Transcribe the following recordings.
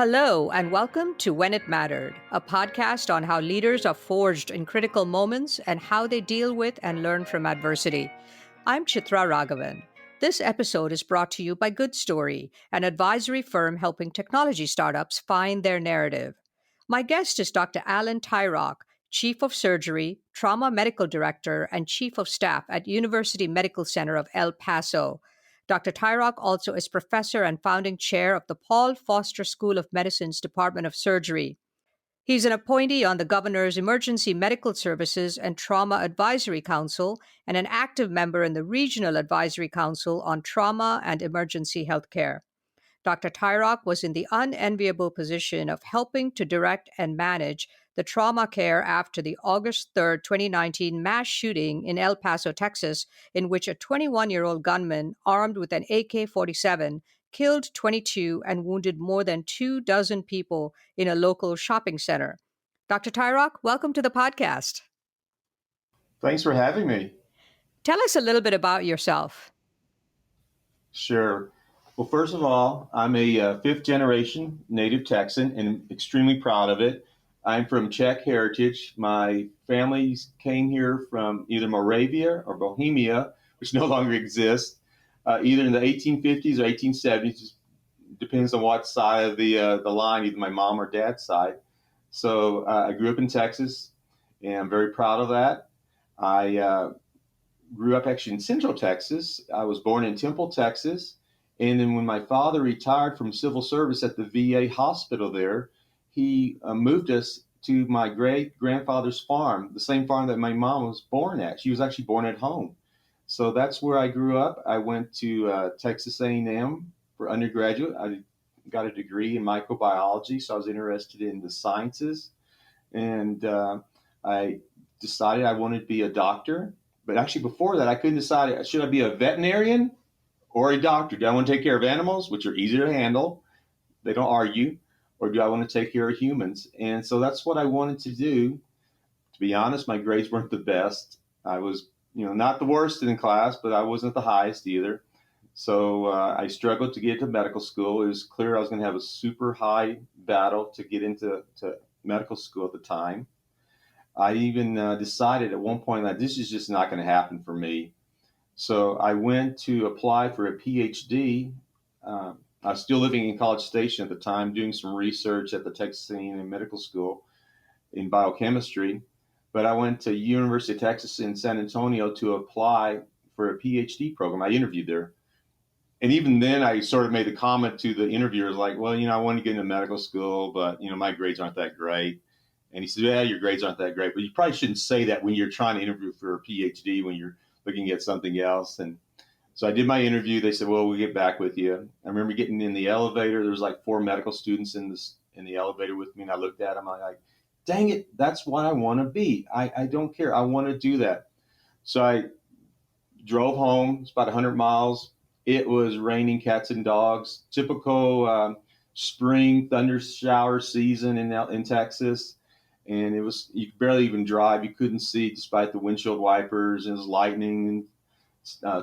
Hello, and welcome to When It Mattered, a podcast on how leaders are forged in critical moments and how they deal with and learn from adversity. I'm Chitra Ragavan. This episode is brought to you by Good Story, an advisory firm helping technology startups find their narrative. My guest is Dr. Alan Tyroch, Chief of Surgery, Trauma Medical Director, and Chief of Staff at University Medical Center of El Paso. Dr. Tyroch also is professor and founding chair of the Paul Foster School of Medicine's Department of Surgery. He's an appointee on the Governor's Emergency Medical Services and Trauma Advisory Council and an active member in the Regional Advisory Council on Trauma and Emergency Healthcare. Dr. Tyroch was in the unenviable position of helping to direct and manage the trauma care after the August 3, 2019 mass shooting in El Paso, Texas, in which a 21-year-old gunman armed with an AK-47 killed 22 and wounded more than 24 people in a local shopping center. Dr. Tyroch, welcome to the podcast. Thanks for having me. Tell us a little bit about yourself. Sure. Well, first of all, I'm a fifth-generation native Texan and extremely proud of it. I'm from Czech heritage. My family came here from either Moravia or Bohemia, which no longer exists, either in the 1850s or 1870s. Depends on what side of the line, either my mom or dad's side. So I grew up in Texas, and I'm very proud of that. I grew up actually in Central Texas. I was born in Temple, Texas. And then when my father retired from civil service at the VA hospital there, he moved us to my great-grandfather's farm, the same farm that my mom was born at. She was actually born at home. So that's where I grew up. I went to Texas A&M for undergraduate. I got a degree in microbiology, so I was interested in the sciences. And I decided I wanted to be a doctor. But actually before that, I couldn't decide, should I be a veterinarian or a doctor? Do I want to take care of animals, which are easier to handle? They don't argue. Or do I want to take care of humans? And so that's what I wanted to do. To be honest, my grades weren't the best. I was, not the worst in class, but I wasn't the highest either. So I struggled to get into medical school. It was clear I was going to have a super high battle to get into medical school at the time. I even decided at one point that this is just not going to happen for me. So I went to apply for a PhD. I was still living in College Station at the time, doing some research at the Texan Medical School in biochemistry. But I went to University of Texas in San Antonio to apply for a PhD program. I interviewed there. And even then, I sort of made the comment to the interviewers like, well, I want to get into medical school, but, my grades aren't that great. And he said, yeah, your grades aren't that great. But you probably shouldn't say that when you're trying to interview for a PhD, when you're looking at something else. And so I did my interview. They said, well, we'll get back with you. I remember getting in the elevator. There was like 4 medical students in the elevator with me. And I looked at them. I'm like, dang it, that's what I want to be. I don't care. I want to do that. So I drove home. It's about 100 miles. It was raining cats and dogs. Typical spring thunder shower season in Texas. And you could barely even drive. You couldn't see despite the windshield wipers. And it was lightning and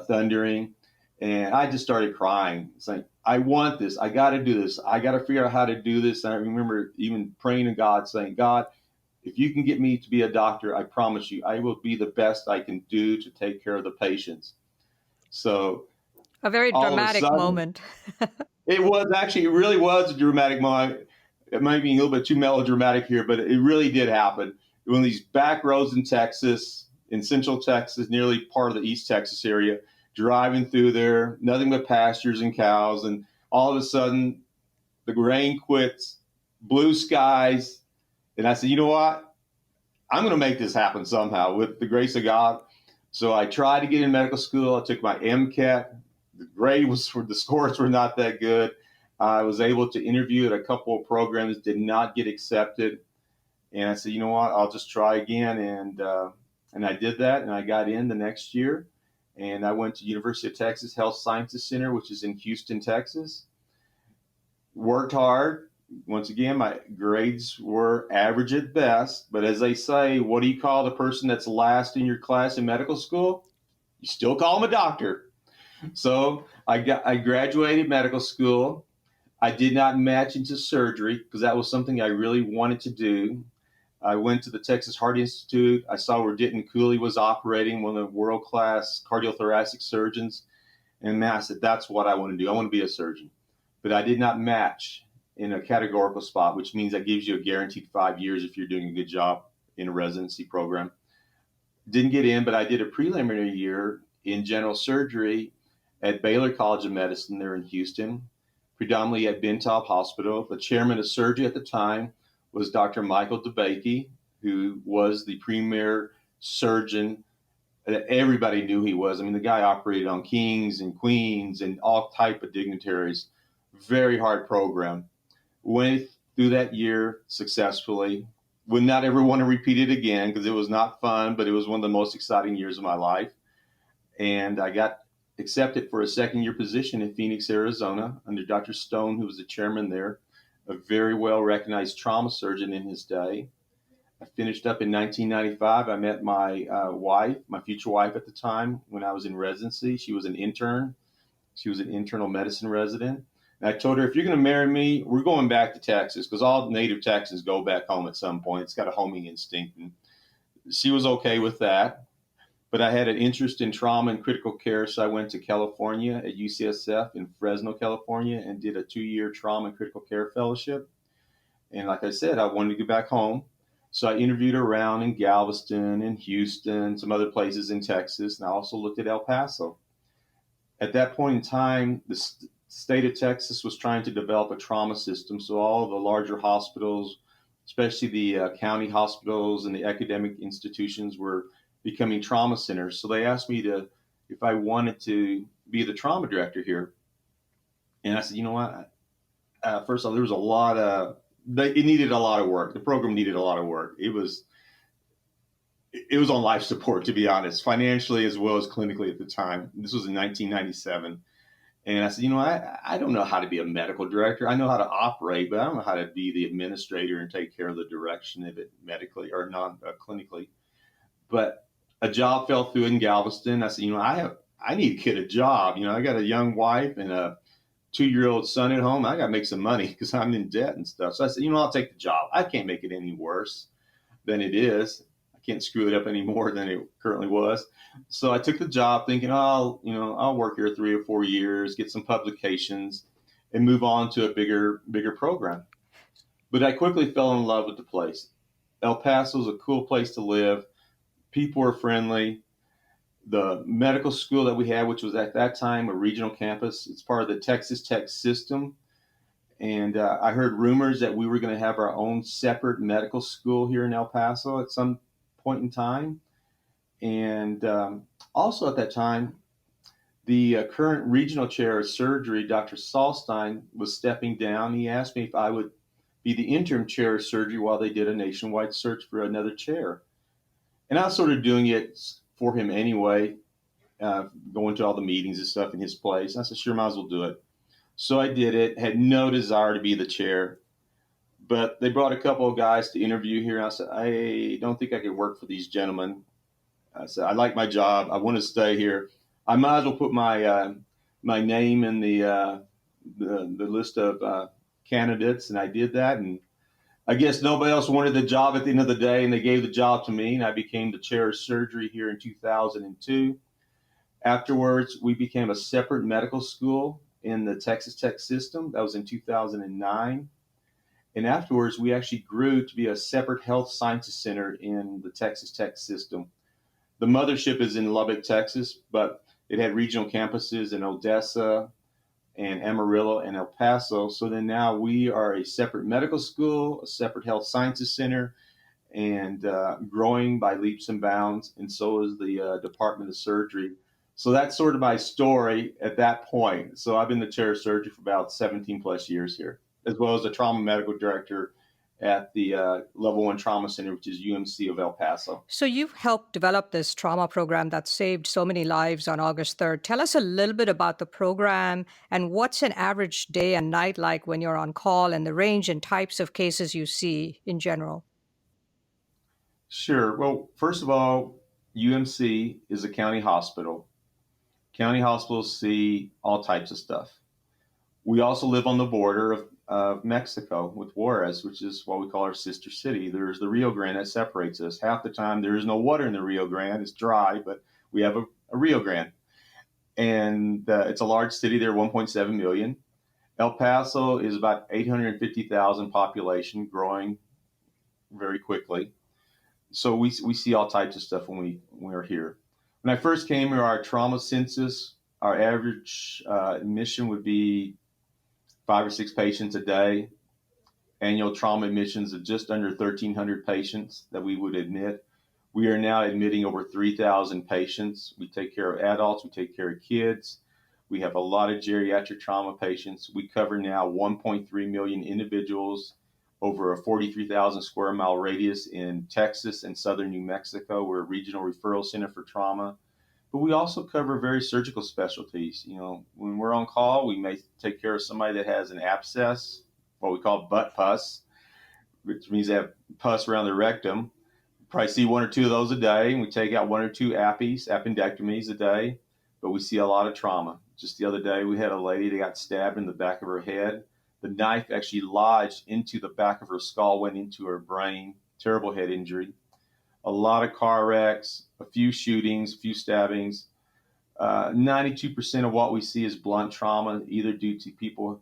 thundering. And I just started crying. It's like, I want this. I got to do this. I got to figure out how to do this. And I remember even praying to God, saying, God, if you can get me to be a doctor, I promise you, I will be the best I can do to take care of the patients. So a very dramatic moment. It really was a dramatic moment. It might be a little bit too melodramatic here, but it really did happen. One of these back roads in Texas, in Central Texas, nearly part of the East Texas area, driving through there, nothing but pastures and cows. And all of a sudden, the rain quits, blue skies. And I said, you know what? I'm going to make this happen somehow with the grace of God. So I tried to get in medical school. I took my MCAT. The scores were not that good. I was able to interview at a couple of programs, did not get accepted. And I said, you know what, I'll just try again. And I did that, and I got in the next year. And I went to University of Texas Health Sciences Center, which is in Houston, Texas. Worked hard. Once again, my grades were average at best. But as they say, what do you call the person that's last in your class in medical school? You still call them a doctor. So I graduated medical school. I did not match into surgery because that was something I really wanted to do. I went to the Texas Heart Institute. I saw where Denton Cooley was operating, one of the world-class cardiothoracic surgeons. And man, I said, that's what I want to do. I want to be a surgeon. But I did not match in a categorical spot, which means that gives you a guaranteed 5 years if you're doing a good job in a residency program. Didn't get in, but I did a preliminary year in general surgery at Baylor College of Medicine there in Houston, predominantly at Bentop Hospital. The chairman of surgery at the time was Dr. Michael DeBakey, who was the premier surgeon that everybody knew he was. I mean, the guy operated on kings and queens and all type of dignitaries. Very hard program. Went through that year successfully. Would not ever want to repeat it again because it was not fun, but it was one of the most exciting years of my life. And I got accepted for a second-year position in Phoenix, Arizona, under Dr. Stone, who was the chairman there, a very well-recognized trauma surgeon in his day. I finished up in 1995. I met my wife, my future wife at the time, when I was in residency. She was an intern. She was an internal medicine resident. And I told her, if you're going to marry me, we're going back to Texas because all native Texans go back home at some point. It's got a homing instinct. And she was okay with that. But I had an interest in trauma and critical care, so I went to California at UCSF in Fresno, California, and did a 2-year trauma and critical care fellowship. And like I said, I wanted to get back home. So I interviewed around in Galveston and Houston, some other places in Texas, and I also looked at El Paso. At that point in time, the state of Texas was trying to develop a trauma system. So all of the larger hospitals, especially the county hospitals and the academic institutions, were becoming trauma centers. So they asked me if I wanted to be the trauma director here. And I said, you know what? First of all, there was it needed a lot of work. The program needed a lot of work. It was on life support, to be honest, financially as well as clinically at the time. This was in 1997. And I said, you know, I don't know how to be a medical director. I know how to operate, but I don't know how to be the administrator and take care of the direction of it medically or clinically. But a job fell through in Galveston. I said, you know, I need to get a job. You know, I got a young wife and a 2-year-old son at home. I got to make some money because I'm in debt and stuff. So I said, you know, I'll take the job. I can't make it any worse than it is. I can't screw it up any more than it currently was. So I took the job thinking, I'll work here 3 or 4 years, get some publications, and move on to a bigger program. But I quickly fell in love with the place. El Paso is a cool place to live. People are friendly. The medical school that we had, which was at that time a regional campus, it's part of the Texas Tech system. And I heard rumors that we were going to have our own separate medical school here in El Paso at some point in time. And also at that time, the current regional chair of surgery, Dr. Saulstein, was stepping down. He asked me if I would be the interim chair of surgery while they did a nationwide search for another chair. And I was sort of doing it for him anyway, going to all the meetings and stuff in his place. And I said, sure, might as well do it. So I did it, had no desire to be the chair. But they brought a couple of guys to interview here. And I said, I don't think I could work for these gentlemen. I said, I like my job. I want to stay here. I might as well put my name in the list of candidates. And I did that. And I guess nobody else wanted the job at the end of the day, and they gave the job to me, and I became the chair of surgery here in 2002. Afterwards, we became a separate medical school in the Texas Tech system. That was in 2009. And afterwards, we actually grew to be a separate health sciences center in the Texas Tech system. The mothership is in Lubbock, Texas, but it had regional campuses in Odessa and Amarillo and El Paso. So then now we are a separate medical school, a separate health sciences center, and growing by leaps and bounds. And so is the Department of Surgery. So that's sort of my story at that point. So I've been the chair of surgery for about 17 plus years here, as well as the trauma medical director at the Level 1 Trauma Center, which is UMC of El Paso. So you've helped develop this trauma program that saved so many lives on August 3rd. Tell us a little bit about the program and what's an average day and night like when you're on call and the range and types of cases you see in general. Sure. Well, first of all, UMC is a county hospital. County hospitals see all types of stuff. We also live on the border of Mexico with Juarez, which is what we call our sister city. There's the Rio Grande that separates us. Half the time there is no water in the Rio Grande. It's dry, but we have a Rio Grande. And it's a large city there, 1.7 million. El Paso is about 850,000 population, growing very quickly. So we see all types of stuff when we're here. When I first came here, our trauma census, our average admission would be 5 or 6 patients a day. Annual trauma admissions of just under 1,300 patients that we would admit. We are now admitting over 3,000 patients. We take care of adults, we take care of kids. We have a lot of geriatric trauma patients. We cover now 1.3 million individuals over a 43,000 square mile radius in Texas and southern New Mexico. We're a regional referral center for trauma. But we also cover various surgical specialties. You know, when we're on call, we may take care of somebody that has an abscess, what we call butt pus, which means they have pus around the rectum. Probably see 1 or 2 of those a day, and we take out 1 or 2 appendectomies a day. But we see a lot of trauma. Just the other day, we had a lady that got stabbed in the back of her head. The knife actually lodged into the back of her skull, went into her brain. Terrible head injury. A lot of car wrecks, a few shootings, a few stabbings. 92% of what we see is blunt trauma, either due to people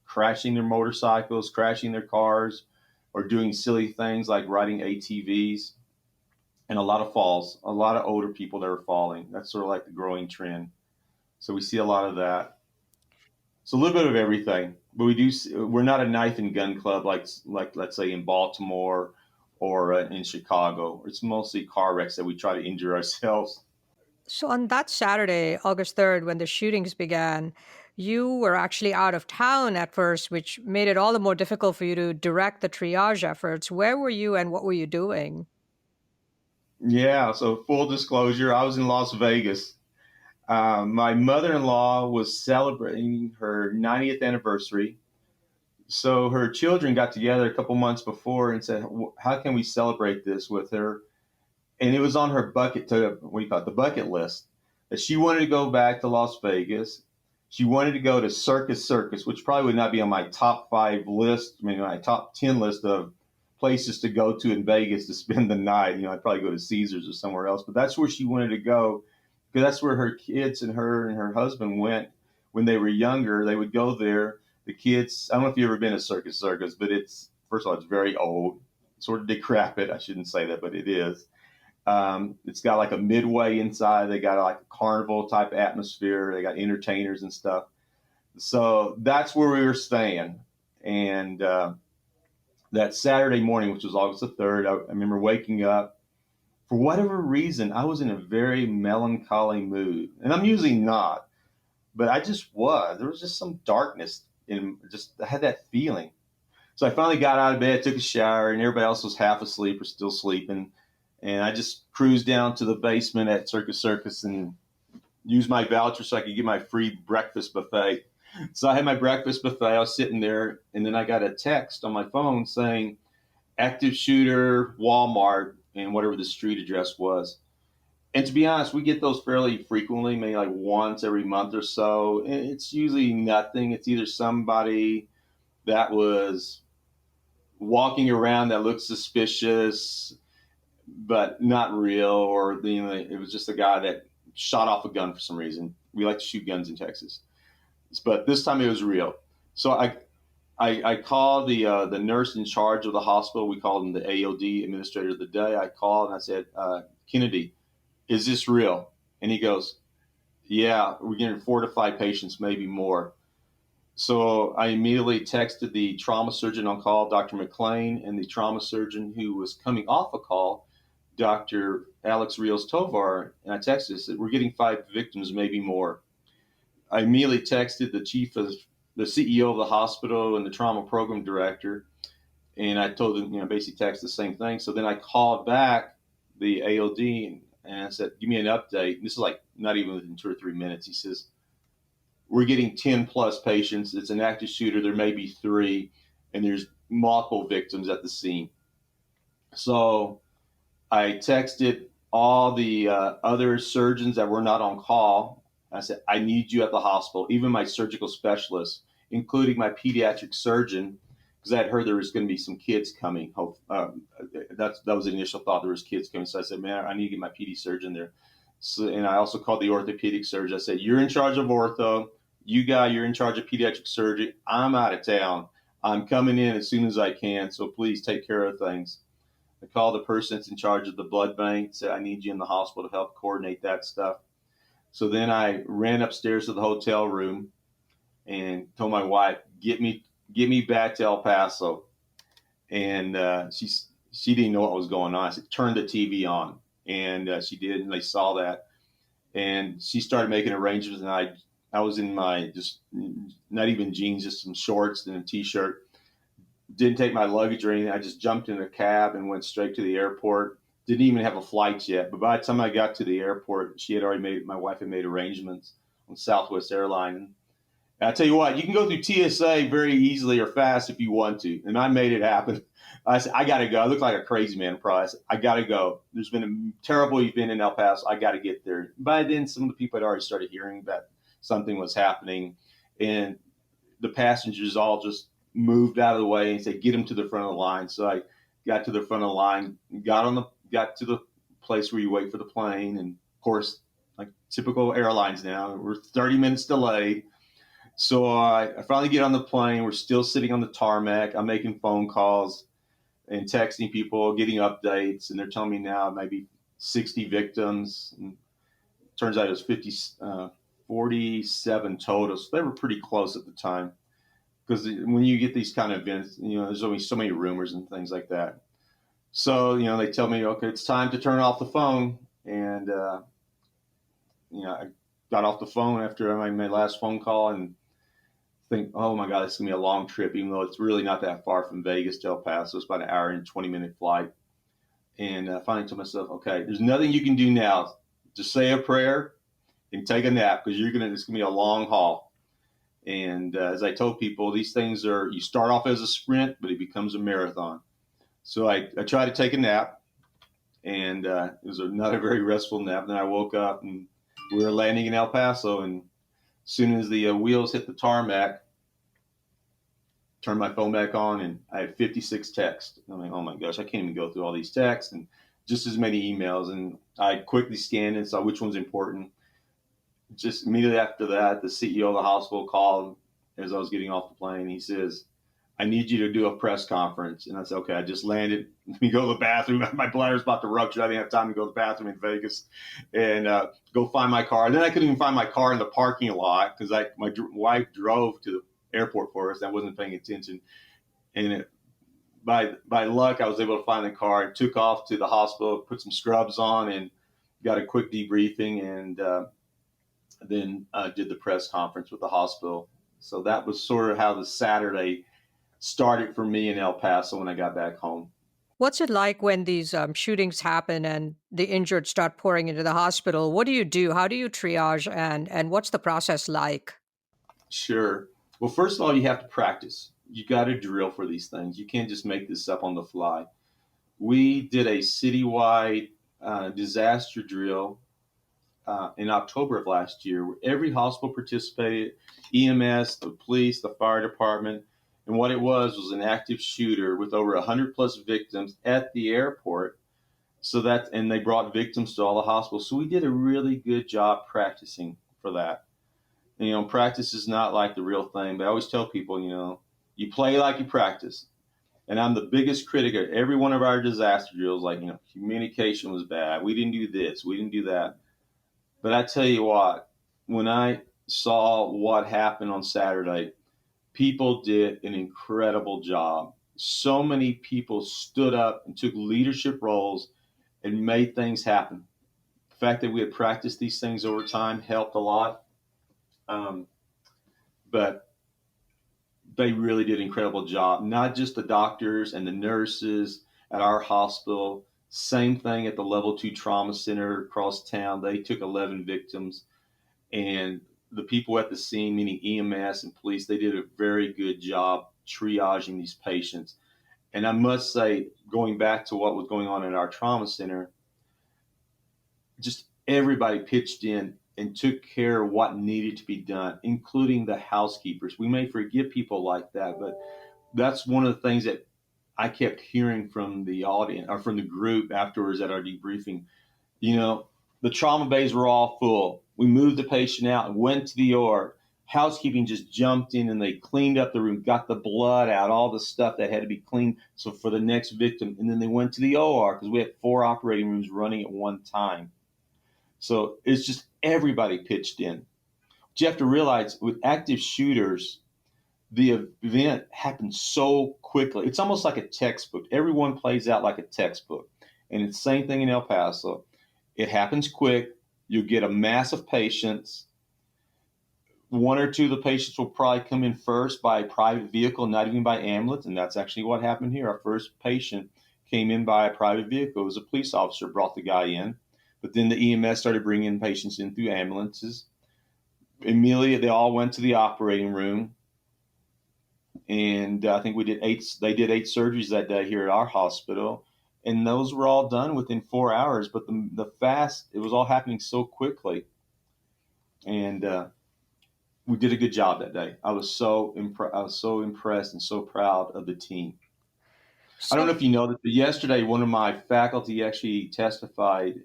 crashing their motorcycles, crashing their cars, or doing silly things like riding ATVs. And a lot of falls, a lot of older people that are falling. That's sort of like the growing trend. So we see a lot of that. So a little bit of everything, but we're not a knife and gun club like let's say in Baltimore or in Chicago. It's mostly car wrecks that we try to injure ourselves. So on that Saturday, August 3rd, when the shootings began, you were actually out of town at first, which made it all the more difficult for you to direct the triage efforts. Where were you and what were you doing? Yeah, so full disclosure, I was in Las Vegas. My mother-in-law was celebrating her 90th anniversary. So her children got together a couple months before and said, how can we celebrate this with her? And it was on her the bucket list, that she wanted to go back to Las Vegas. She wanted to go to Circus, which probably would not be on my top 5 list, I mean, my top 10 list of places to go to in Vegas to spend the night. You know, I'd probably go to Caesars or somewhere else, but that's where she wanted to go because that's where her kids and her husband went when they were younger. They would go there. The kids, I don't know if you've ever been to Circus, but it's, first of all, it's very old, sort of decrepit. I shouldn't say that, but it is. It's got like a midway inside. They got like a carnival type atmosphere. They got entertainers and stuff. So that's where we were staying. And that Saturday morning, which was August the 3rd, I remember waking up. For whatever reason, I was in a very melancholy mood. And I'm usually not, but I just was. There was just some darkness I had that feeling. So I finally got out of bed, took a shower, and everybody else was half asleep or still sleeping. And I just cruised down to the basement at Circus and used my voucher so I could get my free breakfast buffet. So I had my breakfast buffet. I was sitting there, and then I got a text on my phone saying active shooter, Walmart, and whatever the street address was. And to be honest, we get those fairly frequently, maybe like once every month or so. And it's usually nothing. It's either somebody that was walking around that looked suspicious, but not real, or it was just a guy that shot off a gun for some reason. We like to shoot guns in Texas, but this time it was real. So I called the nurse in charge of the hospital. We called him the AOD, Administrator of the Day. I called and I said, Kennedy, is this real? And he goes, yeah, we're getting 4 to 5 patients, maybe more. So I immediately texted the trauma surgeon on call, Dr. McLean, and the trauma surgeon who was coming off a call, Dr. Alex Rios Tovar, and I texted, said, we're getting 5 victims, maybe more. I immediately texted the CEO of the hospital and the trauma program director, and I told them, basically text the same thing. So then I called back the AOD and I said, give me an update. This is like not even within 2 or 3 minutes. He says, we're getting 10 plus patients. It's an active shooter. There may be 3, and there's multiple victims at the scene. So I texted all the other surgeons that were not on call. I said, I need you at the hospital, even my surgical specialist. including my pediatric surgeon, because I had heard there was going to be some kids coming. That was the initial thought, there was kids coming. So I said, man, I need to get my PD surgeon there. So, and I also called the orthopedic surgeon. I said, you're in charge of ortho. You're in charge of pediatric surgery. I'm out of town. I'm coming in as soon as I can. So please take care of things. I called the person that's in charge of the blood bank, said, I need you in the hospital to help coordinate that stuff. So then I ran upstairs to the hotel room and told my wife, get me back to El Paso. And she didn't know what was going on. I said, turn the TV on. And she did, and they saw that. And she started making arrangements, and I was in my just not even jeans, just some shorts and a t-shirt. Didn't take my luggage or anything. I just jumped in a cab and went straight to the airport. Didn't even have a flight yet. But by the time I got to the airport, my wife had made arrangements on Southwest Airlines. And I tell you what, you can go through TSA very easily or fast if you want to. And I made it happen. I said, I got to go. I look like a crazy man, probably. I got to go. There's been a terrible event in El Paso. I got to get there. By then, some of the people had already started hearing that something was happening. And the passengers all just moved out of the way and said, get them to the front of the line. So I got to the front of the line, got to the place where you wait for the plane. And of course, like typical airlines now, we're 30 minutes delayed. So I finally get on the plane. We're still sitting on the tarmac. I'm making phone calls and texting people, getting updates. And they're telling me now maybe 60 victims. And it turns out it was 47 total. So they were pretty close at the time. Because when you get these kind of events, there's only so many rumors and things like that. So, they tell me, okay, it's time to turn off the phone. And, I got off the phone after I made my last phone call and think, oh my God, this is going to be a long trip, even though it's really not that far from Vegas to El Paso. It's about an hour and 20-minute flight. And I finally told myself, okay, there's nothing you can do now. Just say a prayer and take a nap because it's going to be a long haul. And as I told people, these things you start off as a sprint, but it becomes a marathon. So I tried to take a nap, and it was not a very restful nap. Then I woke up, and we were landing in El Paso, and as soon as the wheels hit the tarmac, turned my phone back on, and I had 56 texts. I'm like, oh my gosh, I can't even go through all these texts, and just as many emails. And I quickly scanned and saw which one's important. Just immediately after that, the CEO of the hospital called as I was getting off the plane. He says, I need you to do a press conference. And I said, okay, I just landed. Let me go to the bathroom. My bladder's about to rupture. I didn't have time to go to the bathroom in Vegas and go find my car. And then I couldn't even find my car in the parking lot because my wife drove to the airport for us. I wasn't paying attention. And by luck, I was able to find the car and took off to the hospital, put some scrubs on, and got a quick debriefing, and then did the press conference with the hospital. So that was sort of how the Saturday started for me in El Paso when I got back home. What's it like when these shootings happen and the injured start pouring into the hospital? What do you do? How do you triage, and what's the process like? Sure. Well, first of all, you have to practice. You got to drill for these things. You can't just make this up on the fly. We did a citywide disaster drill in October of last year, where every hospital participated, EMS, the police, the fire department. And what it was an active shooter with over 100 plus victims at the airport. And they brought victims to all the hospitals. So we did a really good job practicing for that. And, practice is not like the real thing, but I always tell people, you play like you practice. And I'm the biggest critic of every one of our disaster drills. Like, communication was bad. We didn't do this. We didn't do that. But I tell you what, when I saw what happened on Saturday, people did an incredible job. So many people stood up and took leadership roles and made things happen. The fact that we had practiced these things over time helped a lot. But they really did an incredible job. Not just the doctors and the nurses at our hospital. Same thing at the level 2 trauma center across town. They took 11 victims. And the people at the scene, meaning EMS and police, they did a very good job triaging these patients. And I must say, going back to what was going on in our trauma center, just everybody pitched in. and took care of what needed to be done, including the housekeepers. We may forget people like that, but that's one of the things that I kept hearing from the audience or from the group afterwards at our debriefing. You know, the trauma bays were all full. We moved the patient out and went to the OR. Housekeeping just jumped in and they cleaned up the room, got the blood out, all the stuff that had to be cleaned. So for the next victim, and then they went to the OR because we had 4 operating rooms running at one time. So it's just everybody pitched in. But you have to realize with active shooters, the event happens so quickly. It's almost like a textbook. Everyone plays out like a textbook. And it's the same thing in El Paso. It happens quick. You get a mass of patients. 1 or 2 of the patients will probably come in first by private vehicle, not even by ambulance. And that's actually what happened here. Our first patient came in by a private vehicle. It was a police officer brought the guy in. But then the EMS started bringing patients in through ambulances. Immediately, they all went to the operating room. And I think they did 8 surgeries that day here at our hospital. And those were all done within 4 hours. But it was all happening so quickly. And we did a good job that day. I was so impressed and so proud of the team. I don't know if you know that, but yesterday one of my faculty actually testified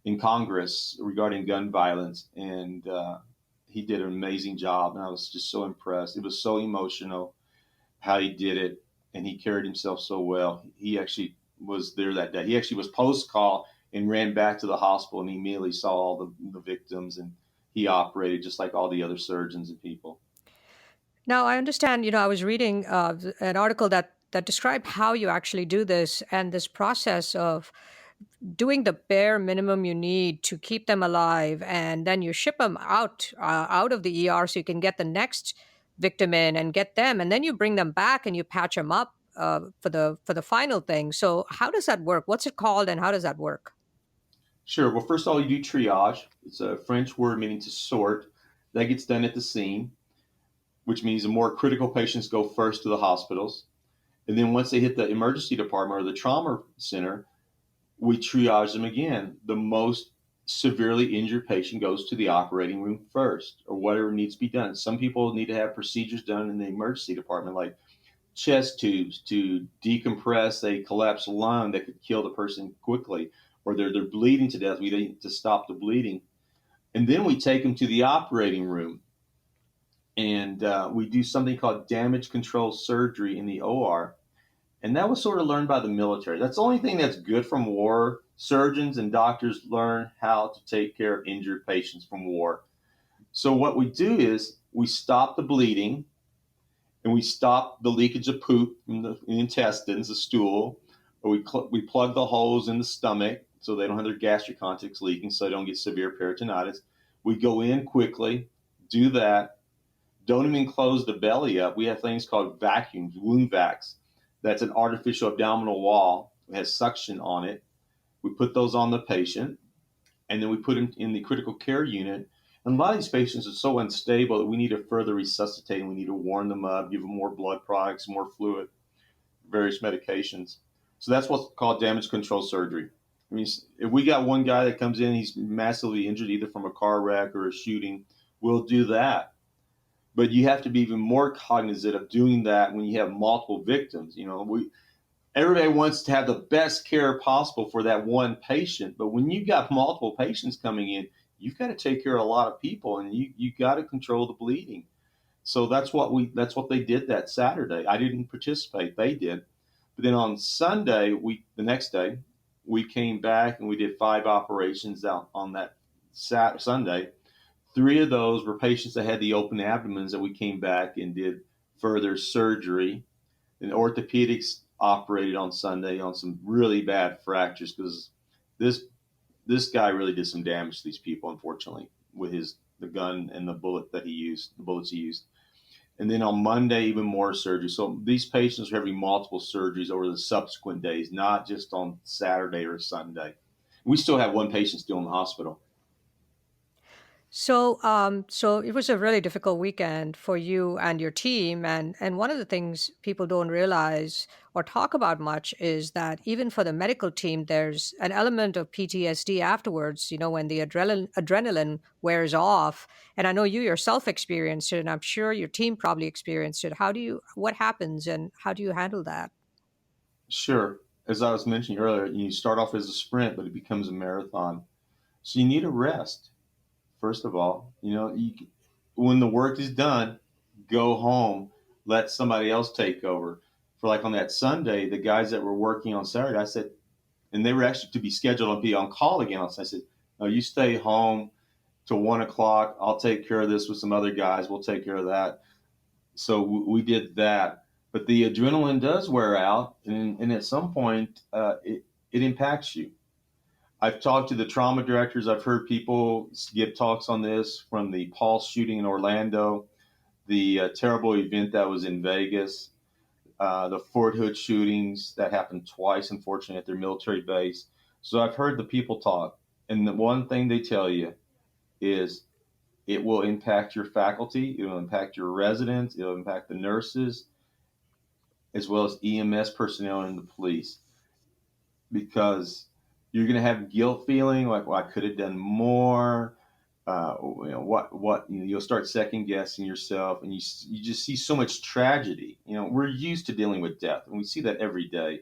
in Congress regarding gun violence, and he did an amazing job, and I was just so impressed. It was so emotional how he did it, and he carried himself so well. He actually was there that day. He actually was post-call and ran back to the hospital and immediately saw all the victims, and he operated just like all the other surgeons and people. Now, I understand, I was reading an article that described how you actually do this and this process of doing the bare minimum you need to keep them alive, and then you ship them out of the ER so you can get the next victim in and get them, and then you bring them back and you patch them up for the final thing. So, how does that work? What's it called, and how does that work? Sure. Well, first of all, you do triage. It's a French word meaning to sort. That gets done at the scene, which means the more critical patients go first to the hospitals. And then once they hit the emergency department or the trauma center, we triage them again. The most severely injured patient goes to the operating room first, or whatever needs to be done. Some people need to have procedures done in the emergency department, like chest tubes to decompress a collapsed lung that could kill the person quickly, or they're bleeding to death. We need to stop the bleeding. And then we take them to the operating room, and we do something called damage control surgery in the OR. And that was sort of learned by the military. That's the only thing that's good from war. Surgeons and doctors learn how to take care of injured patients from war. So what we do is we stop the bleeding, and we stop the leakage of poop in the intestines, the stool, or we plug the holes in the stomach so they don't have their gastric contacts leaking, so they don't get severe peritonitis. We go in quickly, do that. Don't even close the belly up. We have things called vacuums, wound vacs. That's an artificial abdominal wall. It has suction on it. We put those on the patient, and then we put them in the critical care unit. And a lot of these patients are so unstable that we need to further resuscitate them. We need to warm them up, give them more blood products, more fluid, various medications. So that's what's called damage control surgery. I mean, if we got one guy that comes in, he's massively injured either from a car wreck or a shooting, we'll do that. But you have to be even more cognizant of doing that when you have multiple victims. Everybody wants to have the best care possible for that one patient, but when you got multiple patients coming in, you've got to take care of a lot of people, and you got to control the bleeding. So that's what they did that Saturday. I didn't participate; they did. But then on Sunday, the next day, we came back and we did 5 operations out on that Sunday. 3 of those were patients that had the open abdomens that we came back and did further surgery. And orthopedics operated on Sunday on some really bad fractures because this guy really did some damage to these people, unfortunately, with the gun and the bullets he used. And then on Monday, even more surgery. So these patients are having multiple surgeries over the subsequent days, not just on Saturday or Sunday. We still have 1 patient still in the hospital. So it was a really difficult weekend for you and your team, and one of the things people don't realize or talk about much is that even for the medical team, there's an element of PTSD afterwards. You know, when the adrenaline wears off, and I know you yourself experienced it, and I'm sure your team probably experienced it. What happens, and how do you handle that? Sure. As I was mentioning earlier, you start off as a sprint, but it becomes a marathon. So you need a rest. First of all, when the work is done, go home, let somebody else take over. For like on that Sunday, the guys that were working on Saturday, I said, and they were actually to be scheduled to be on call again. So I said, no, you stay home till 1 o'clock. I'll take care of this with some other guys. We'll take care of that. So we did that. But the adrenaline does wear out, and at some point, it impacts you. I've talked to the trauma directors. I've heard people give talks on this from the Pulse shooting in Orlando, the terrible event that was in Vegas, the Fort Hood shootings that happened twice, unfortunately, at their military base. So I've heard the people talk. And the one thing they tell you is it will impact your faculty, it will impact your residents, it will impact the nurses, as well as EMS personnel and the police, because you're going to have guilt feeling like, well, I could have done more. You'll start second guessing yourself, and you just see so much tragedy. We're used to dealing with death, and we see that every day.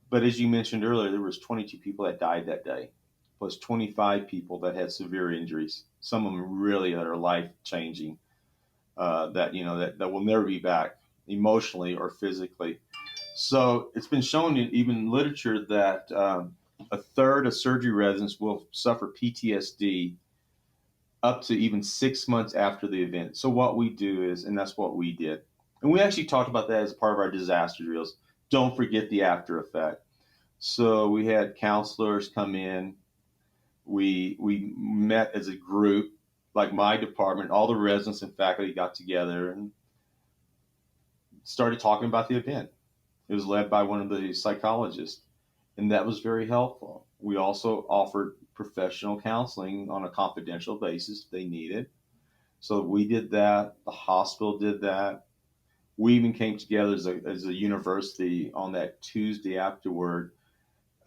But as you mentioned earlier, there was 22 people that died that day, plus 25 people that had severe injuries. Some of them really that are life changing. That will never be back emotionally or physically. So it's been shown in even literature that a third of surgery residents will suffer PTSD up to even 6 months after the event. So what we do is, and that's what we did, and we actually talked about that as part of our disaster drills. Don't forget the after effect. So we had counselors come in. We met as a group, like my department. All the residents and faculty got together and started talking about the event. It was led by one of the psychologists, and that was very helpful. We also offered professional counseling on a confidential basis if they needed. So we did that. The hospital did that. We even came together as a university on that Tuesday afterward,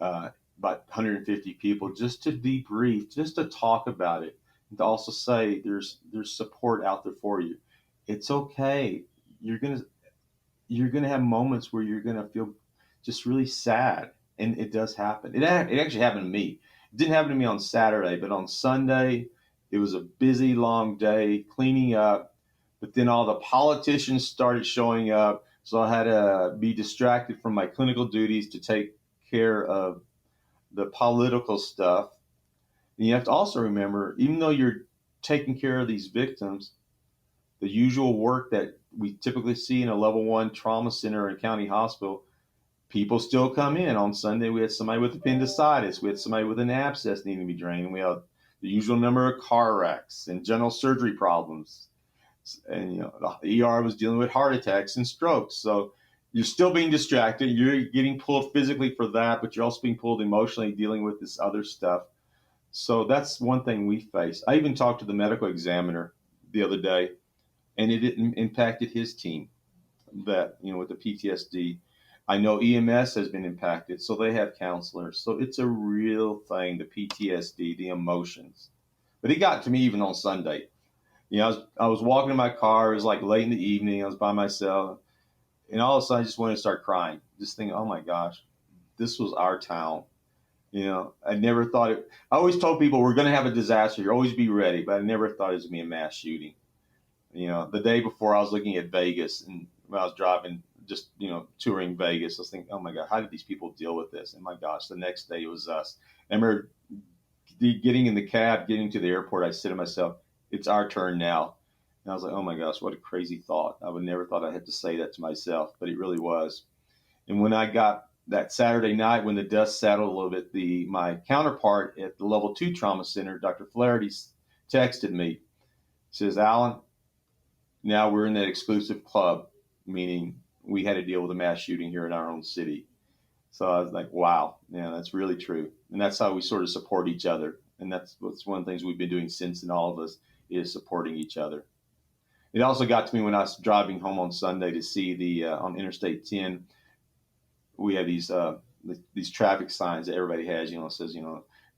about 150 people, just to debrief, just to talk about it, and to also say there's support out there for you. It's okay. You're gonna have moments where you're gonna feel just really sad, and it does happen. It actually happened to me. It didn't happen to me on Saturday, but on Sunday, it was a busy, long day cleaning up. But then all the politicians started showing up, so I had to be distracted from my clinical duties to take care of the political stuff. And you have to also remember, even though you're taking care of these victims, the usual work that we typically see in a level one trauma center or a county hospital, people still come in. On Sunday, we had somebody with appendicitis. We had somebody with an abscess needing to be drained. We had the usual number of car wrecks and general surgery problems. And the ER was dealing with heart attacks and strokes. So you're still being distracted. You're getting pulled physically for that, but you're also being pulled emotionally dealing with this other stuff. So that's one thing we face. I even talked to the medical examiner the other day, and it impacted his team that, with the PTSD. I know EMS has been impacted, so they have counselors. So it's a real thing, the PTSD, the emotions. But it got to me even on Sunday. I was walking in my car. It was like late in the evening. I was by myself. And all of a sudden, I just wanted to start crying. Just thinking, oh my gosh, this was our town. I never thought it. I always told people we're going to have a disaster. You always be ready. But I never thought it was going to be a mass shooting. The day before I was looking at Vegas, and when I was driving, just, touring Vegas, I was thinking, oh my God, how did these people deal with this? And my gosh, the next day it was us. I remember getting in the cab, getting to the airport, I said to myself, it's our turn now. And I was like, oh my gosh, what a crazy thought. I would never thought I had to say that to myself, but it really was. And when I got that Saturday night, when the dust settled a little bit, my counterpart at the level 2 trauma center, Dr. Flaherty, texted me, says, Alan, now we're in that exclusive club, meaning we had to deal with a mass shooting here in our own city. So I was like, wow, yeah, that's really true. And that's how we sort of support each other. And that's one of the things we've been doing since, and all of us is supporting each other. It also got to me when I was driving home on Sunday to see the on Interstate 10. We have these traffic signs that everybody has. It says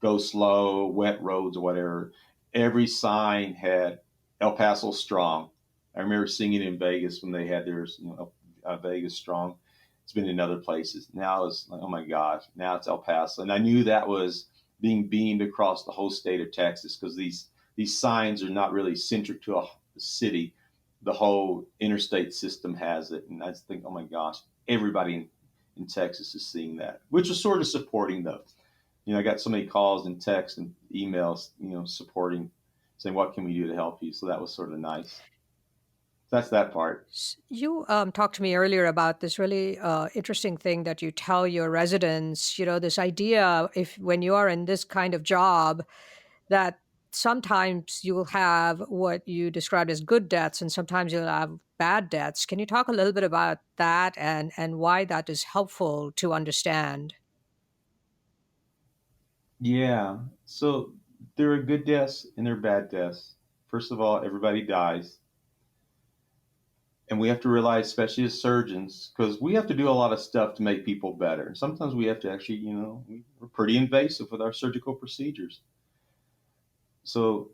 go slow, wet roads, or whatever. Every sign had El Paso Strong. I remember singing in Vegas when they had theirs, Vegas Strong. It's been in other places. Now it's like, oh my gosh, now it's El Paso. And I knew that was being beamed across the whole state of Texas, because these signs are not really centric to a city. The whole interstate system has it. And I just think, oh my gosh, everybody in Texas is seeing that, which is sort of supporting those. I got so many calls and texts and emails, supporting, saying, what can we do to help you? So that was sort of nice. That's that part. You talked to me earlier about this really interesting thing that you tell your residents, this idea, if when you are in this kind of job, that sometimes you will have what you described as good deaths and sometimes you'll have bad deaths. Can you talk a little bit about that and why that is helpful to understand? Yeah. So there are good deaths and there are bad deaths. First of all, everybody dies. And we have to realize, especially as surgeons, because we have to do a lot of stuff to make people better. And sometimes we have to actually, we're pretty invasive with our surgical procedures. So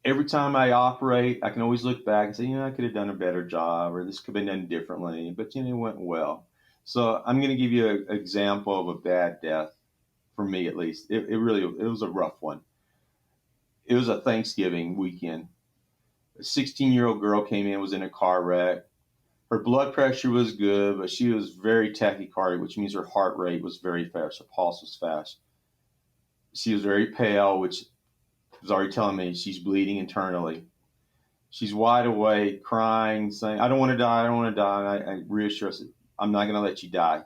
every time I operate, I can always look back and say, I could have done a better job, or this could have been done differently, but it went well. So I'm going to give you an example of a bad death, for me at least. It was a rough one. It was a Thanksgiving weekend. A 16-year-old girl came in, was in a car wreck. Her blood pressure was good, but she was very tachycardic, which means her heart rate was very fast. Her pulse was fast. She was very pale, which was already telling me she's bleeding internally. She's wide awake, crying, saying, I don't want to die, I don't want to die. And I reassure her, I'm not going to let you die.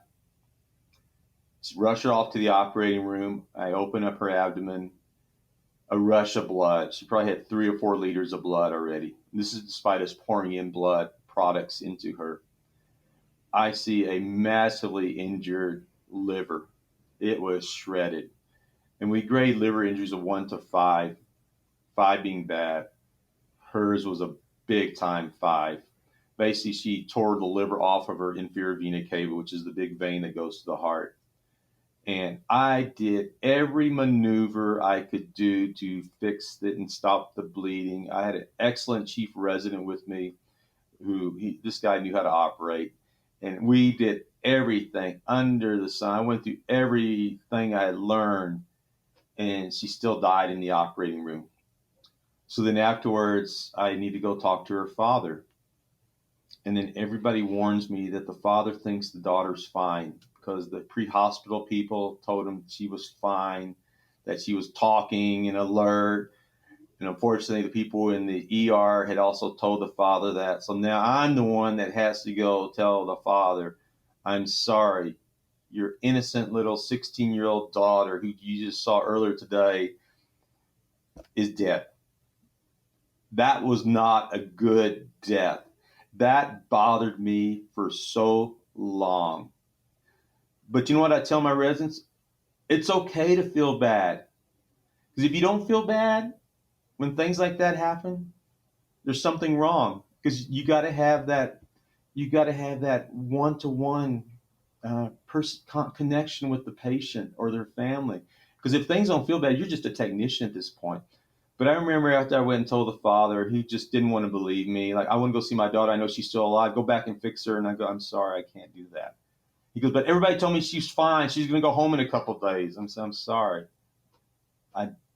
She rushed her off to the operating room. I open up her abdomen, a rush of blood. She probably had 3 or 4 liters of blood already. This is despite us pouring in blood products into her. I see a massively injured liver. It was shredded. And we grade liver injuries of 1 to 5, 5 being bad. Hers was a big time 5. Basically, she tore the liver off of her inferior vena cava, which is the big vein that goes to the heart. And I did every maneuver I could do to fix it and stop the bleeding. I had an excellent chief resident with me this guy knew how to operate. And we did everything under the sun. I went through everything I had learned, and she still died in the operating room. So then afterwards, I need to go talk to her father. And then everybody warns me that the father thinks the daughter's fine, because the pre-hospital people told him she was fine, that she was talking and alert. And unfortunately, the people in the ER had also told the father that. So now I'm the one that has to go tell the father, I'm sorry, your innocent little 16-year-old daughter, who you just saw earlier today, is dead. That was not a good death. That bothered me for so long. But you know what I tell my residents? It's okay to feel bad. Because if you don't feel bad when things like that happen, there's something wrong. Because you got to have that one-to-one connection with the patient or their family. Because if things don't feel bad, you're just a technician at this point. But I remember after I went and told the father, he just didn't want to believe me. Like, I want to go see my daughter. I know she's still alive. Go back and fix her. And I go, I'm sorry, I can't do that. He goes, but everybody told me she's fine. She's going to go home in a couple of days. I'm sorry.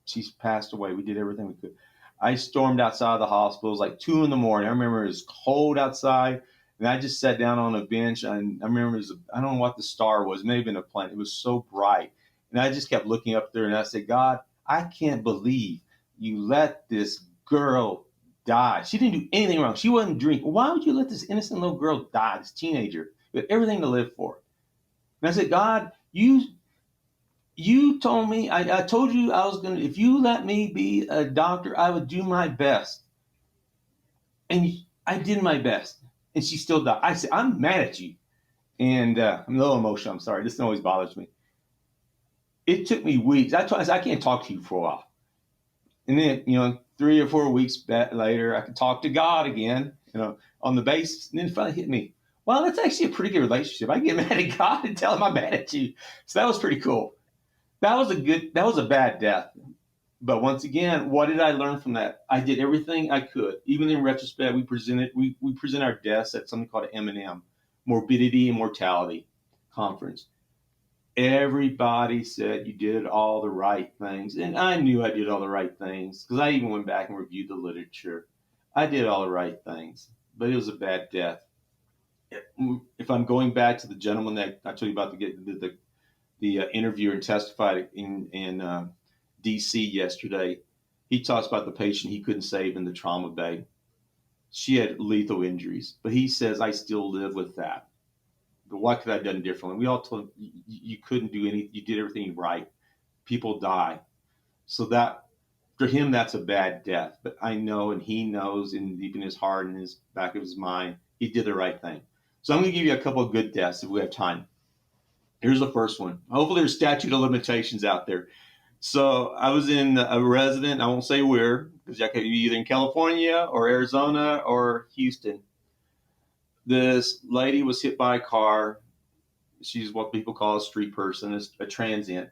She's passed away. We did everything we could. I stormed outside of the hospital. It was like 2 a.m. I remember it was cold outside. And I just sat down on a bench. And I remember I don't know what the star was. It may have been a planet. It was so bright. And I just kept looking up there. And I said, God, I can't believe you let this girl die. She didn't do anything wrong. She wasn't drinking. Why would you let this innocent little girl die, this teenager, with everything to live for? And I said, God, you told me, I told you I was going to, if you let me be a doctor, I would do my best. And I did my best. And she still died. I said, I'm mad at you. And I'm a little emotional. I'm sorry. This always bothers me. It took me weeks. I can't talk to you for a while. And then, 3 or 4 weeks later, I could talk to God again, on the basis. And then it finally hit me. Well, that's actually a pretty good relationship. I can get mad at God and tell him I'm mad at you. So that was pretty cool. That was a bad death. But once again, what did I learn from that? I did everything I could. Even in retrospect, we present our deaths at something called an M&M, Morbidity and Mortality Conference. Everybody said you did all the right things. And I knew I did all the right things because I even went back and reviewed the literature. I did all the right things, but it was a bad death. If I'm going back to the gentleman that I told you about, the interviewer and testified in D.C. yesterday, he talks about the patient he couldn't save in the trauma bay. She had lethal injuries, but he says, I still live with that. But what could I have done differently? We all told him you couldn't do anything. You did everything right. People die. So that, for him, that's a bad death. But I know, and he knows in deep in his heart and his back of his mind, he did the right thing. So I'm going to give you a couple of good deaths if we have time. Here's the first one. Hopefully there's statute of limitations out there. So I was in a resident, I won't say where, because I could be either in California or Arizona or Houston. This lady was hit by a car. She's what people call a street person, a transient.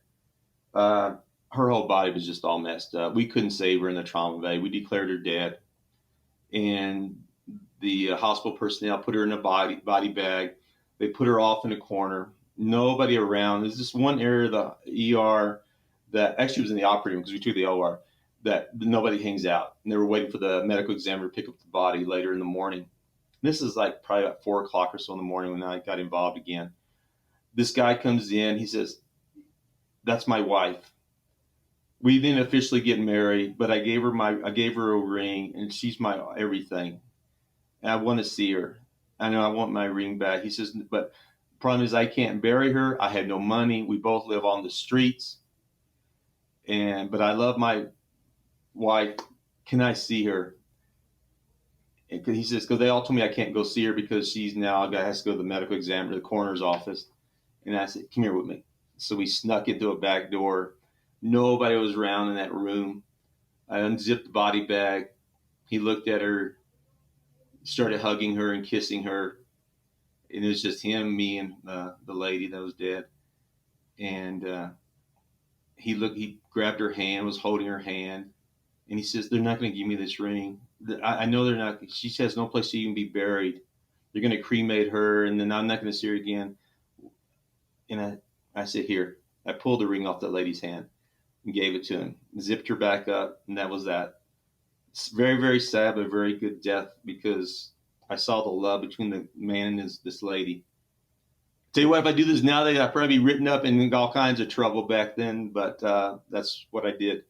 Her whole body was just all messed up. We couldn't save her in the trauma bay. We declared her dead. And the hospital personnel put her in a body bag. They put her off in a corner. Nobody around. There's this one area of the ER that actually was in the operating room because we took the OR that nobody hangs out. And they were waiting for the medical examiner to pick up the body later in the morning. This is like probably about 4 o'clock or so in the morning when I got involved again. This guy comes in. He says, that's my wife. We didn't officially get married, but I gave her a ring, and she's my everything. And I want to see her. I know I want my ring back. He says, but the problem is I can't bury her. I have no money. We both live on the streets. But I love my wife. Can I see her? And he says, because they all told me I can't go see her because she's now has to go to the medical examiner, the coroner's office. And I said, come here with me. So we snuck into a back door. Nobody was around in that room. I unzipped the body bag. He looked at her, started hugging her and kissing her. And it was just him, me, and the lady that was dead. And he grabbed her hand, was holding her hand. And he says, they're not going to give me this ring. I know they're not. She has no place to even be buried. They're going to cremate her, and then I'm not going to see her again. And I said, here. I pulled the ring off that lady's hand and gave it to him, zipped her back up, and that was that. It's very, very sad, but very good death because I saw the love between the man and this lady. Tell you what, if I do this now, I'd probably be written up in all kinds of trouble back then, but that's what I did.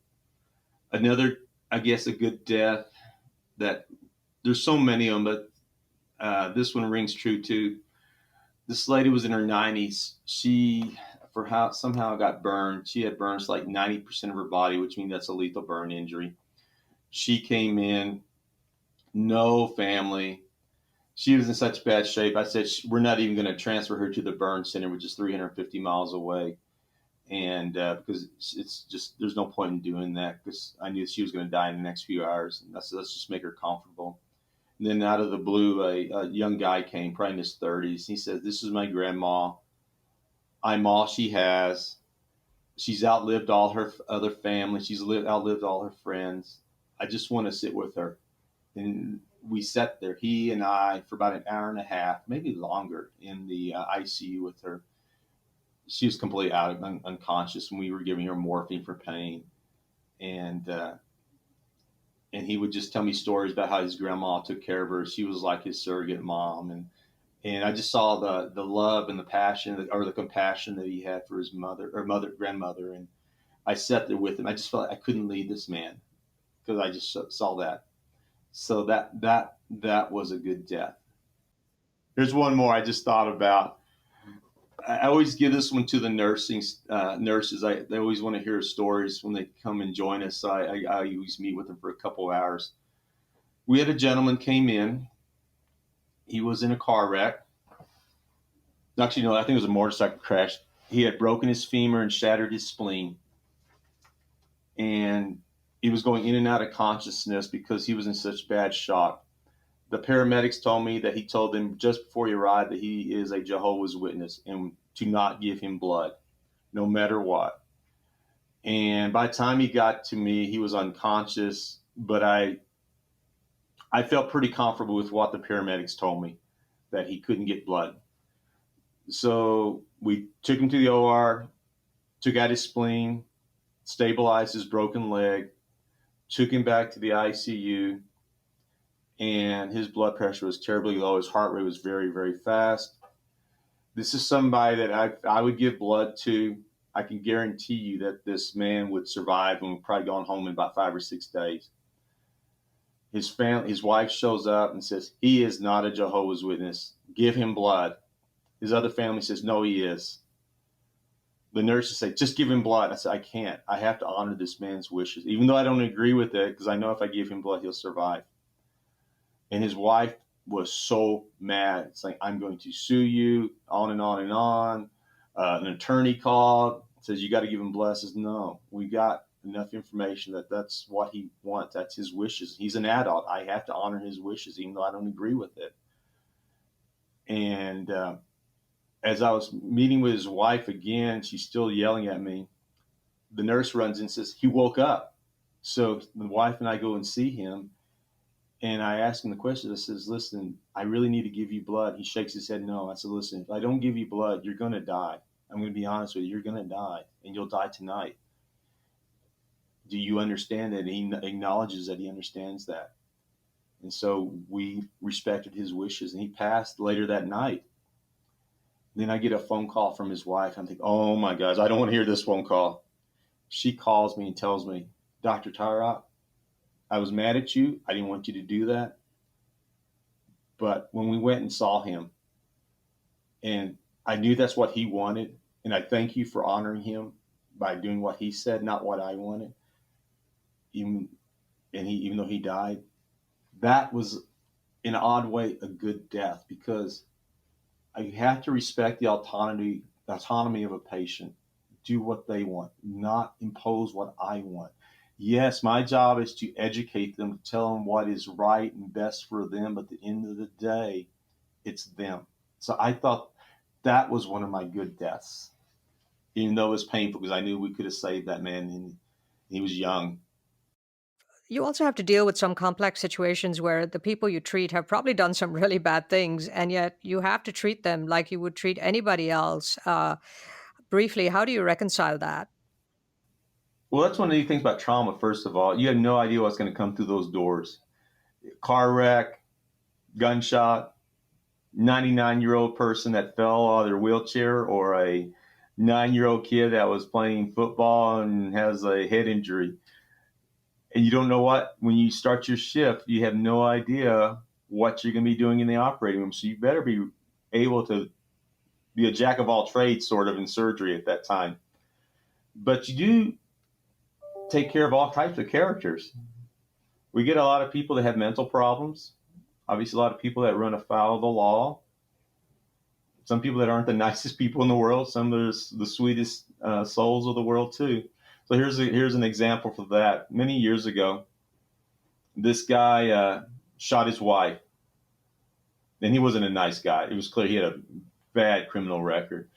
Another, I guess, a good death that there's so many of them, but this one rings true too. This lady was in her 90s. She, somehow got burned. She had burns like 90% of her body, which means that's a lethal burn injury. She came in, no family. She was in such bad shape. I said, we're not even going to transfer her to the burn center, which is 350 miles away. And because it's just, there's no point in doing that because I knew she was going to die in the next few hours. And I said, let's just make her comfortable. And then out of the blue, a young guy came, probably in his 30s. He said, this is my grandma. I'm all she has. She's outlived all her other family. She's outlived all her friends. I just want to sit with her. And we sat there, he and I, for about an hour and a half, maybe longer, in the ICU with her. She was completely unconscious, and we were giving her morphine for pain. And he would just tell me stories about how his grandma took care of her. She was like his surrogate mom. And I just saw the love and the passion, or the compassion that he had for his grandmother. And I sat there with him. I just felt like I couldn't leave this man because I just saw that. So that was a good death. Here's one more I just thought about. I always give this one to the nurses. They always want to hear stories when they come and join us. So I always meet with them for a couple of hours. We had a gentleman came in. He was in a car wreck. Actually, no, I think it was a motorcycle crash. He had broken his femur and shattered his spleen, and he was going in and out of consciousness because he was in such bad shock. The paramedics told me that he told them just before he arrived that he is a Jehovah's Witness and to not give him blood, no matter what. And by the time he got to me, he was unconscious, but I felt pretty comfortable with what the paramedics told me, that he couldn't get blood. So we took him to the OR, took out his spleen, stabilized his broken leg, took him back to the ICU, and his blood pressure was terribly low. His heart rate was very, very fast. This is somebody that I would give blood to. I can guarantee you that this man would survive and would probably gone home in about 5 or 6 days. His wife shows up and says, he is not a Jehovah's Witness. Give him blood. His other family says, no, he is. The nurses say, just give him blood. I said, I can't. I have to honor this man's wishes, even though I don't agree with it, because I know if I give him blood, he'll survive. And his wife was so mad. It's like, I'm going to sue you, on and on and on. An attorney called, says, you got to give him blood. I says, no, we got enough information that that's what he wants. That's his wishes. He's an adult. I have to honor his wishes, even though I don't agree with it. And as I was meeting with his wife again, she's still yelling at me. The nurse runs in and says, he woke up. So the wife and I go and see him. And I ask him the question. I says, listen, I really need to give you blood. He shakes his head, no. I said, listen, if I don't give you blood, you're going to die. I'm going to be honest with you. You're going to die, and you'll die tonight. Do you understand that? He acknowledges that he understands that. And so we respected his wishes, and he passed later that night. Then I get a phone call from his wife. I'm thinking, oh, my gosh, I don't want to hear this phone call. She calls me and tells me, Dr. Tyroch, I was mad at you. I didn't want you to do that. But when we went and saw him, and I knew that's what he wanted, and I thank you for honoring him by doing what he said, not what I wanted. Even though he died, that was, in an odd way, a good death, because I have to respect the autonomy of a patient. Do what they want, not impose what I want. Yes, my job is to educate them, to tell them what is right and best for them. But at the end of the day, it's them. So I thought that was one of my good deaths, even though it was painful, because I knew we could have saved that man, and he was young. You also have to deal with some complex situations where the people you treat have probably done some really bad things, and yet you have to treat them like you would treat anybody else. Briefly, how do you reconcile that? Well, that's one of the things about trauma. First of all, you have no idea what's going to come through those doors. Car wreck, gunshot, 99-year-old person that fell out of their wheelchair, or a 9-year-old kid that was playing football and has a head injury. And you don't know what, when you start your shift, you have no idea what you're going to be doing in the operating room. So you better be able to be a jack of all trades sort of in surgery at that time. But you do take care of all types of characters. We get a lot of people that have mental problems. Obviously, a lot of people that run afoul of the law. Some people that aren't the nicest people in the world. Some of the sweetest souls of the world too. So here's an example for that. Many years ago, this guy shot his wife, and he wasn't a nice guy. It was clear he had a bad criminal record.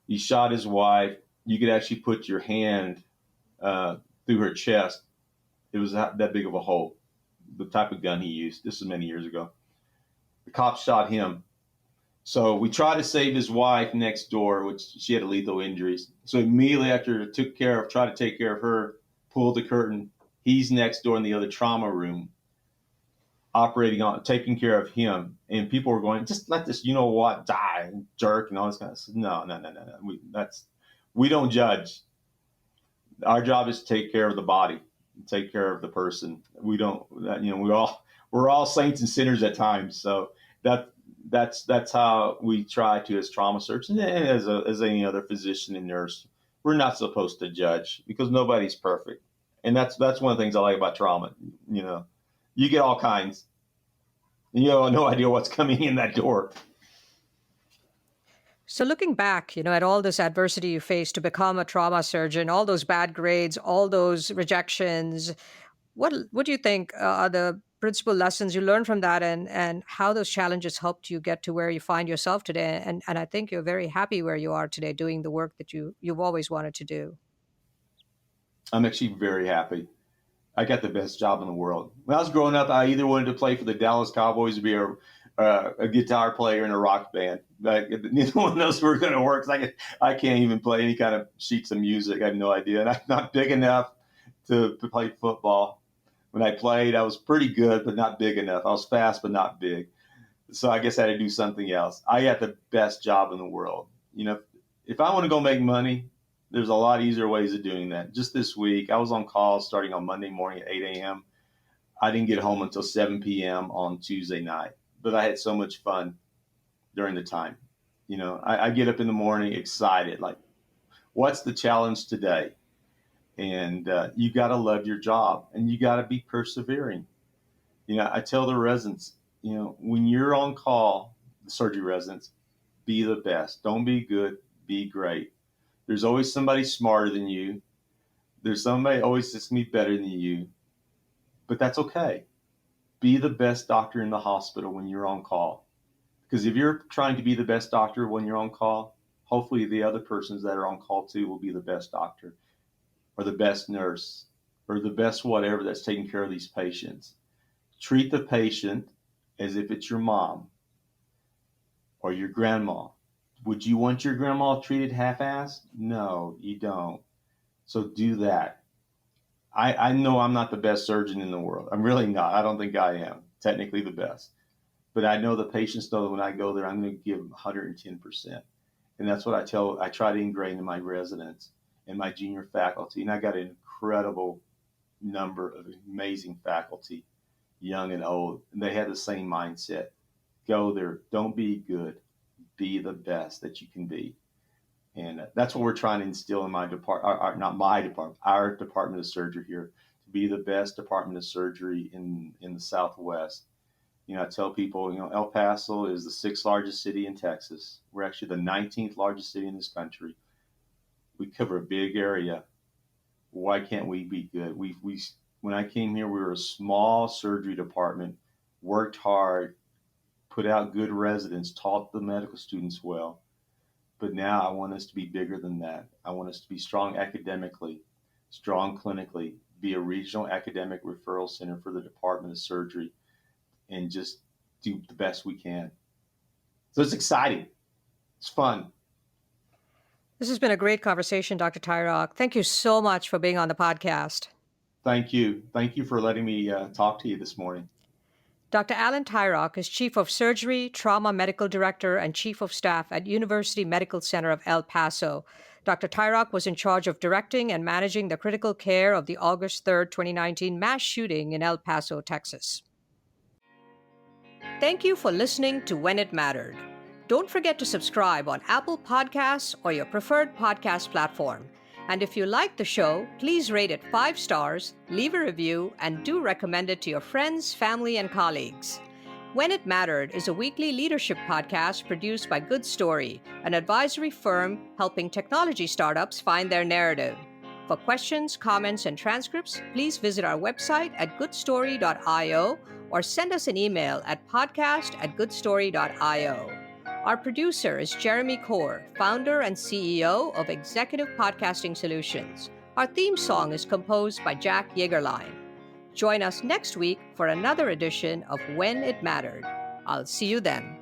He shot his wife. You could actually put your hand through her chest. It was that big of a hole. The type of gun he used. This was many years ago. The cops shot him. So we tried to save his wife next door, which she had lethal injuries. So immediately after tried to take care of her, pulled the curtain. He's next door in the other trauma room, taking care of him. And people were going, just let this, die, jerk, and all this kind of stuff. No. We don't judge. Our job is to take care of the body, take care of the person. We don't, we're all saints and sinners at times. So that's how we try to, as trauma surgeons, and as any other physician and nurse. We're not supposed to judge, because nobody's perfect, and that's one of the things I like about trauma. You get all kinds, and you have no idea what's coming in that door. So looking back, at all this adversity you faced to become a trauma surgeon, all those bad grades, all those rejections, what do you think are the principal lessons you learned from that, and how those challenges helped you get to where you find yourself today? And I think you're very happy where you are today doing the work that you've always wanted to do. I'm actually very happy. I got the best job in the world. When I was growing up, I either wanted to play for the Dallas Cowboys or be a guitar player in a rock band. But neither one of those were going to work. 'Cause I can't even play any kind of sheets of music. I have no idea. And I'm not big enough to play football. When I played, I was pretty good, but not big enough. I was fast, but not big. So I guess I had to do something else. I got the best job in the world. If I want to go make money, there's a lot easier ways of doing that. Just this week, I was on call starting on Monday morning at 8 a.m. I didn't get home until 7 p.m. on Tuesday night, but I had so much fun during the time. I get up in the morning excited, like, what's the challenge today? And you got to love your job, and you got to be persevering. I tell the residents, when you're on call, the surgery residents, be the best. Don't be good, be great. There's always somebody smarter than you. There's somebody always that's going to be better than you. But that's okay. Be the best doctor in the hospital when you're on call. Because if you're trying to be the best doctor when you're on call, hopefully the other persons that are on call too will be the best doctor or the best nurse or the best whatever that's taking care of these patients. Treat the patient as if it's your mom or your grandma. Would you want your grandma treated half-assed? No, you don't. So do that. I know I'm not the best surgeon in the world. I'm really not. I don't think I am technically the best. But I know the patients know that when I go there, I'm going to give them 110%. And that's what I try to ingrain in my residents and my junior faculty. And I got an incredible number of amazing faculty, young and old. And they have the same mindset. Go there. Don't be good. Be the best that you can be. And that's what we're trying to instill in my department, not my department, our department of surgery here, to be the best department of surgery in the Southwest. I tell people, El Paso is the 6th largest city in Texas. We're actually the 19th largest city in this country. We cover a big area. Why can't we be good? When I came here, we were a small surgery department, worked hard, put out good residents, taught the medical students well. But now I want us to be bigger than that. I want us to be strong academically, strong clinically, be a regional academic referral center for the Department of Surgery, and just do the best we can. So it's exciting. It's fun. This has been a great conversation, Dr. Tyroch. Thank you so much for being on the podcast. Thank you. Thank you for letting me talk to you this morning. Dr. Alan Tyroch is Chief of Surgery, Trauma Medical Director, and Chief of Staff at University Medical Center of El Paso. Dr. Tyroch was in charge of directing and managing the critical care of the August 3rd, 2019 mass shooting in El Paso, Texas. Thank you for listening to When It Mattered. Don't forget to subscribe on Apple Podcasts or your preferred podcast platform. And if you like the show, please rate it 5 stars, leave a review, and do recommend it to your friends, family, and colleagues. When It Mattered is a weekly leadership podcast produced by Good Story, an advisory firm helping technology startups find their narrative. For questions, comments, and transcripts, please visit our website at goodstory.io or send us an email at podcast@goodstory.io. Our producer is Jeremy Kaur, founder and CEO of Executive Podcasting Solutions. Our theme song is composed by Jack Yeagerline. Join us next week for another edition of When It Mattered. I'll see you then.